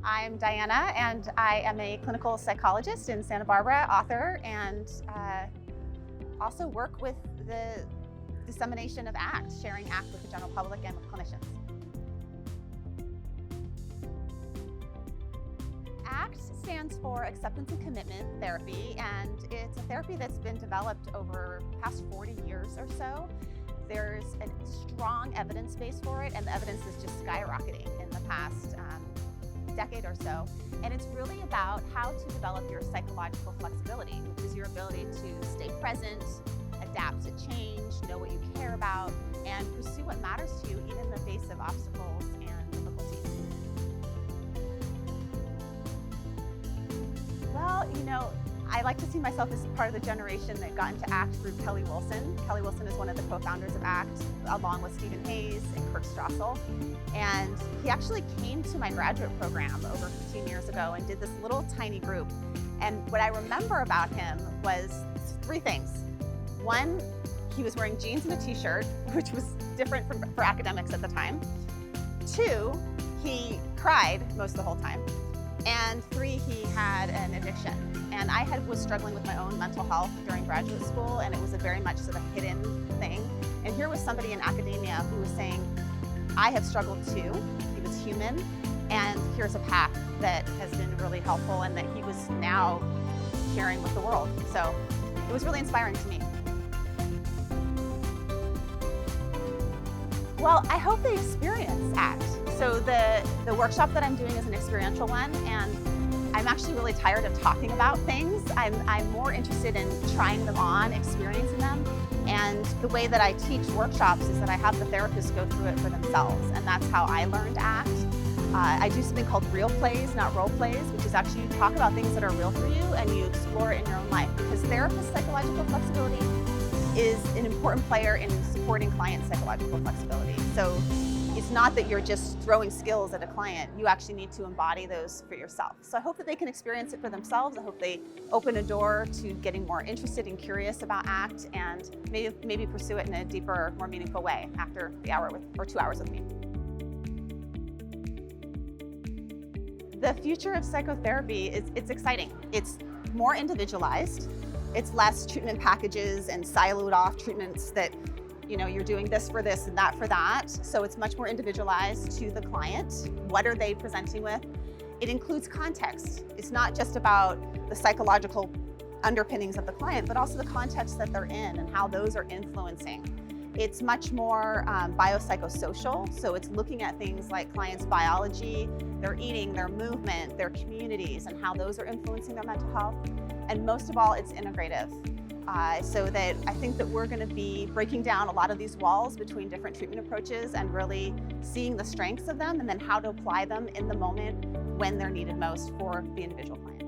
I'm Diana, and I am a clinical psychologist in Santa Barbara, author, and also work with the dissemination of ACT, sharing ACT with the general public and with clinicians. ACT stands for Acceptance and Commitment Therapy, and it's a therapy that's been developed over the past 40 years or so. There's a strong evidence base for it, and the evidence is just skyrocketing in the past decade or so. And it's really about how to develop your psychological flexibility, which is your ability to stay present, adapt to change, know what you care about, and pursue what matters to you even in the face of obstacles and difficulties. Well, I like to see myself as part of the generation that got into ACT through Kelly Wilson. Kelly Wilson is one of the co-founders of ACT, along with Stephen Hayes and Kirk Strassel. And he actually came to my graduate program over 15 years ago and did this little tiny group. And what I remember about him was three things. One, he was wearing jeans and a t-shirt, which was different for academics at the time. Two, he cried most of the whole time. And three, he had an addiction. And I was struggling with my own mental health during graduate school, and it was a very much sort of hidden thing. And here was somebody in academia who was saying, I have struggled too. He was human, and here's a path that has been really helpful and that he was now sharing with the world. So it was really inspiring to me. Well, I hope they experience ACT. So the workshop that I'm doing is an experiential one, and I'm actually really tired of talking about things. I'm more interested in trying them on, experiencing them. And the way that I teach workshops is that I have the therapists go through it for themselves, and that's how I learned ACT. I do something called real plays, not role plays, which is actually you talk about things that are real for you and you explore it in your own life, because therapist psychological flexibility is an important player in supporting client psychological flexibility. So it's not that you're just throwing skills at a client. You actually need to embody those for yourself. So I hope that they can experience it for themselves. I hope they open a door to getting more interested and curious about ACT, and maybe pursue it in a deeper, more meaningful way after the hour or 2 hours with me. The future of psychotherapy it's exciting. It's more individualized. It's less treatment packages and siloed off treatments that you're doing this for this and that for that. So it's much more individualized to the client. What are they presenting with? It includes context. It's not just about the psychological underpinnings of the client, but also the context that they're in and how those are influencing. It's much more biopsychosocial. So it's looking at things like clients' biology, their eating, their movement, their communities, and how those are influencing their mental health. And most of all, it's integrative. So that I think that we're going to be breaking down a lot of these walls between different treatment approaches and really seeing the strengths of them and then how to apply them in the moment when they're needed most for the individual client.